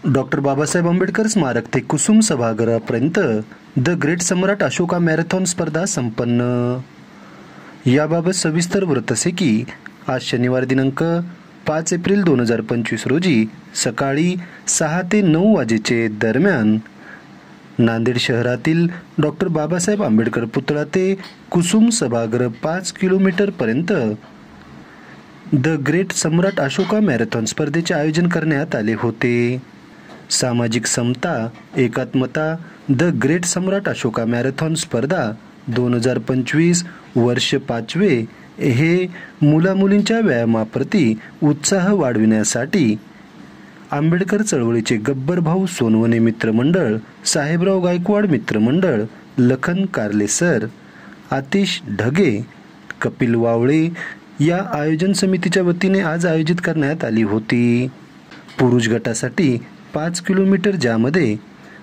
Doctor Babasaheb Ambedkar स्मारक ते कुसुम सभागृहापर्यंत the great Samrat Ashoka marathon स्पर्धा संपन्न। याबाबत सविस्तर वृत्त असे की आज शनिवार दिनांक 5 एप्रिल 2025 रोजी सकाळी 6 ते 9 वाजेचे दरम्यान नांदेड शहरातील डॉक्टर बाबासाहेब आंबेडकर पुतळा ते कुसुम सभागृह 5 किलोमीटर पर्यंत the great Samrat Ashoka marathon स्पर्धेचे आयोजन करण्यात आले होते। सामाजिक समता एकात्मता the great Samrat Ashoka marathon स्पर्धा 2025 वर्ष 5वे हे मुलामुलींच्या व्यायामाप्रती उत्साह वाढविण्यासाठी आंबेडकर चळवळीचे गब्बर भाऊ सोनवणे मित्रमंडळ, साहेबराव गायकवाड मित्रमंडळ, लखन कारले सर, आतिश ढगे, कपिल वावळे या आयोजन समितीच्या वतीने आज आयोजित करण्यात आली होती। पुरुष गटासाठी 5 किलोमीटर ज्यामध्ये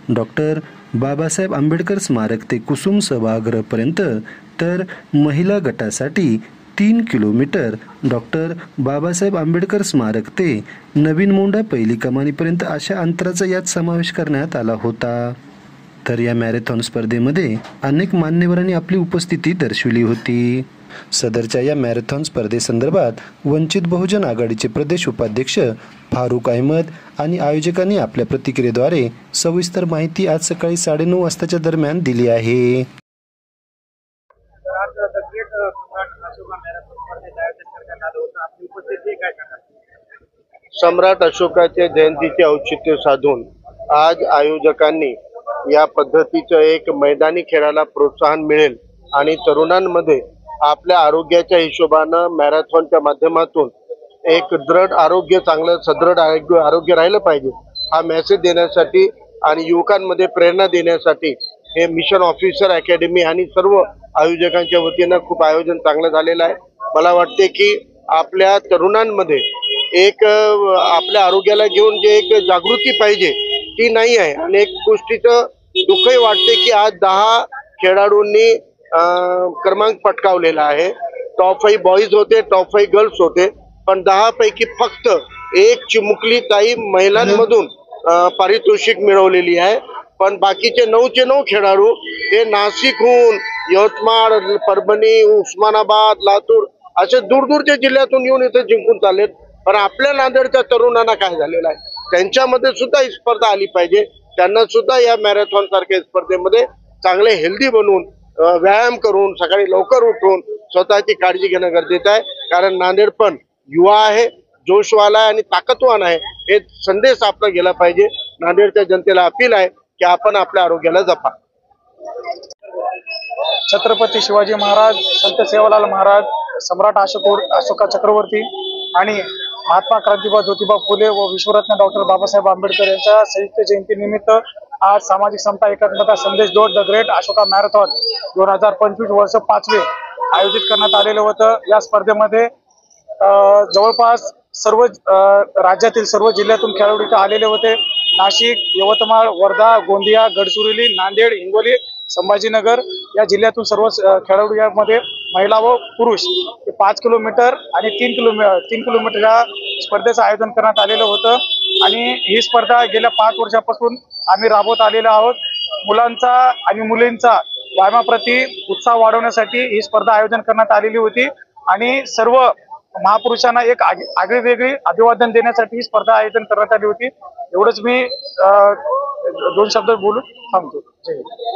डॉक्टर बाबासाहेब आंबेडकर स्मारक ते कुसुम सभागृहापर्यंत, तर महिला गटासाठी 3 किलोमीटर डॉक्टर बाबासाहेब आंबेडकर स्मारक ते नवीन मोंढा पहिली कमानीपर्यंत अशा अंतराचा यात समावेश करण्यात आला होता। तर या मॅरेथॉन स्पर्धेमध्ये अनेक मान्यवरांनी आपली उपस्थिती दर्शवली होती। सदरच्या या मॅरेथॉन स्पर्धेसंदर्भात वंचित बहुजन आघाडीचे प्रदेश उपाध्यक्ष फारुख अहमद आणि आयोजकांनी आपल्या प्रतिक्रियेद्वारे सविस्तर माहिती आज सकाळी 9:30 वाजताच्या दरम्यान दिली आहे। सम्राट अशोकाच्या जयंतीचे औचित्य साधून आज आयोजकांनी या पद्धतीचं एक मैदानी खेळाला प्रोत्साहन मिळेल आणि तरुणांमध्ये आपल्या आरोग्याच्या हिशोबानं मॅरेथॉनच्या माध्यमातून एक दृढ आरोग्य, चांगलं सदृढ आरोग्य राहिलं पाहिजे हा मेसेज देण्यासाठी आणि युवकांमध्ये प्रेरणा देण्यासाठी हे मिशन ऑफिसर अकॅडमी आणि सर्व आयोजकांच्या वतीनं खूप आयोजन चांगलं झालेलं आहे। मला वाटते की आपल्या तरुणांमध्ये एक आपल्या आरोग्याला घेऊन जे एक जागृती पाहिजे ती नाही आहे आणि एक गोष्टीचं दुःखही वाटते की आज 10 खेळाडूंनी क्रमांक पटकावलेला आहे। टॉप 5 बॉईज होते, टॉप 5 गर्ल्स होते, पण 10 पैकी फक्त एक चिमुकली ताई महिलांमधून पारितोषिक मिळवलेली आहे। पण बाकीचे 9चे 9 खेळाडू हे नाशिकहून, यवतमाळ, परभणी, उस्मानाबाद, लातूर असे दूरदूरच्या जिल्ह्यातून येऊन इथे जिंकून चाललेत। पण आपल्या नांदेडच्या तरुणांना काय झालेलं आहे, त्यांच्यामध्ये सुद्धा ही स्पर्धा आली पाहिजे। त्यांना सुद्धा या मॅरेथॉन सारख्या स्पर्धेमध्ये चांगले हेल्दी बनवून व्यायाम करून सकाळी लवकर उठून स्वतःची काळजी घेणं गरजेचं आहे। कारण नांदेड पण युवा आहे, जोशवाला आहे आणि ताकदवान आहे, हे संदेश आपला गेला पाहिजे। नांदेडच्या जनतेला अपील आहे की आपण आपल्या आरोग्याला जपा। छत्रपती शिवाजी महाराज, संत सेवालाल महाराज, सम्राट अशोका चक्रवर्ती आणि महात्मा क्रांतिबा ज्योतिबा फुले व विश्वरत्न डॉक्टर बाबासाहेब आंबेडकर यांच्या संयुक्त जयंतीनिमित्त आज सामाजिक समता एकात्मता संदेश दौड द ग्रेट अशोका मॅरेथॉन 2025 वर्ष 5वे आयोजित करण्यात आलेलं होतं। या स्पर्धेमध्ये जवळपास सर्व राज्यातील सर्व जिल्ह्यातून खेळाडू इथे आलेले होते। नाशिक, यवतमाळ, वर्धा, गोंदिया, गडचिरोली, नांदेड, हिंगोली, संभाजीनगर या जिल्ह्यातून सर्व खेळाडू यामध्ये महिला व पुरुष 5 किलोमीटर आणि 3 किलोमीटर या स्पर्धेचं आयोजन करण्यात आलेलं होतं। आणि ही स्पर्धा गेल्या 5 वर्षापासून आम्ही राबवत आलेलो आहोत। मुलांचा आणि मुलींचा व्यायामाप्रती उत्साह वाढवण्यासाठी ही स्पर्धा आयोजन करण्यात आलेली होती आणि सर्व महापुरुषांना एक आगळीवेगळी अभिवादन देण्यासाठी ही स्पर्धा आयोजन करण्यात आली होती। एवढंच मी 2 शब्द बोलून थांबतो। जय हिंद।